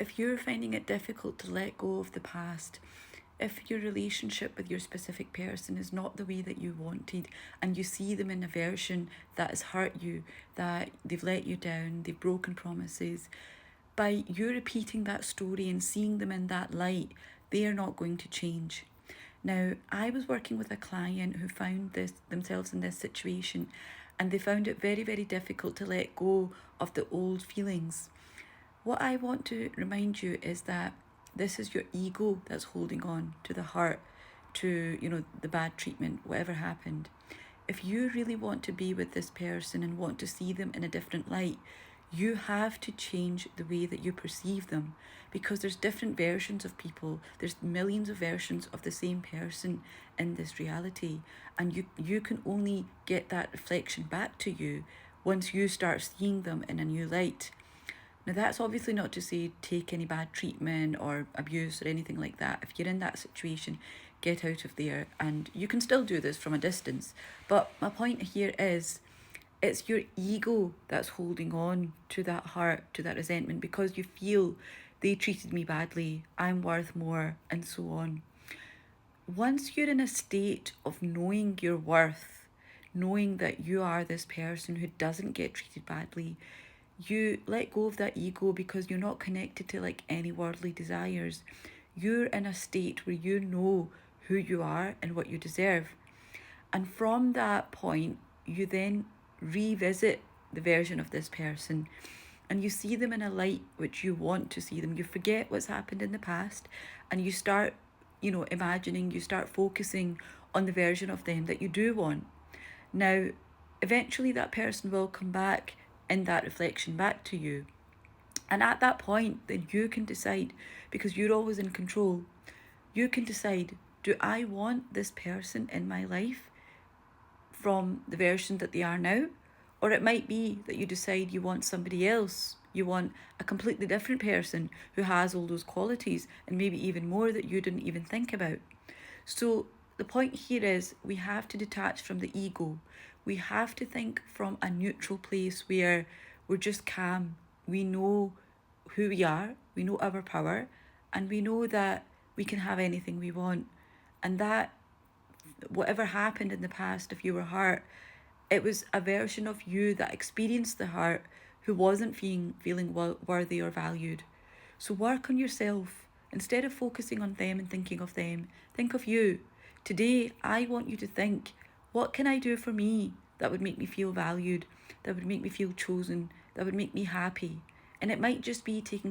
if you're finding it difficult to let go of the past, if your relationship with your specific person is not the way that you wanted, and you see them in a version that has hurt you, that they've let you down, they've broken promises, by you repeating that story and seeing them in that light, they are not going to change. Now, I was working with a client who found themselves in this situation, and they found it very, very difficult to let go of the old feelings. What I want to remind you is that this is your ego that's holding on to the hurt, to, the bad treatment, whatever happened. If you really want to be with this person and want to see them in a different light, you have to change the way that you perceive them, because there's different versions of people. There's millions of versions of the same person in this reality, and you can only get that reflection back to you once you start seeing them in a new light. Now, that's obviously not to say take any bad treatment or abuse or anything like that. If you're in that situation, get out of there. And you can still do this from a distance. But my point here is, it's your ego that's holding on to that hurt, to that resentment, because you feel they treated me badly, I'm worth more, and so on. Once you're in a state of knowing your worth, knowing that you are this person who doesn't get treated badly, you let go of that ego, because you're not connected to like any worldly desires. You're in a state where you know who you are and what you deserve. And from that point, you then revisit the version of this person, and you see them in a light which you want to see them. You forget what's happened in the past, and you start, imagining, you start focusing on the version of them that you do want. Now, eventually that person will come back in that reflection back to you. And at that point, then you can decide, because you're always in control, you can decide, do I want this person in my life from the version that they are now? Or it might be that you decide you want somebody else. You want a completely different person who has all those qualities, and maybe even more that you didn't even think about. So the point here is, we have to detach from the ego. We have to think from a neutral place where we're just calm. We know who we are, we know our power, and we know that we can have anything we want. And that whatever happened in the past, if you were hurt, it was a version of you that experienced the hurt, who wasn't feeling worthy or valued. So work on yourself. Instead of focusing on them and thinking of them, think of you. Today, I want you to think, what can I do for me that would make me feel valued, that would make me feel chosen, that would make me happy? And it might just be taking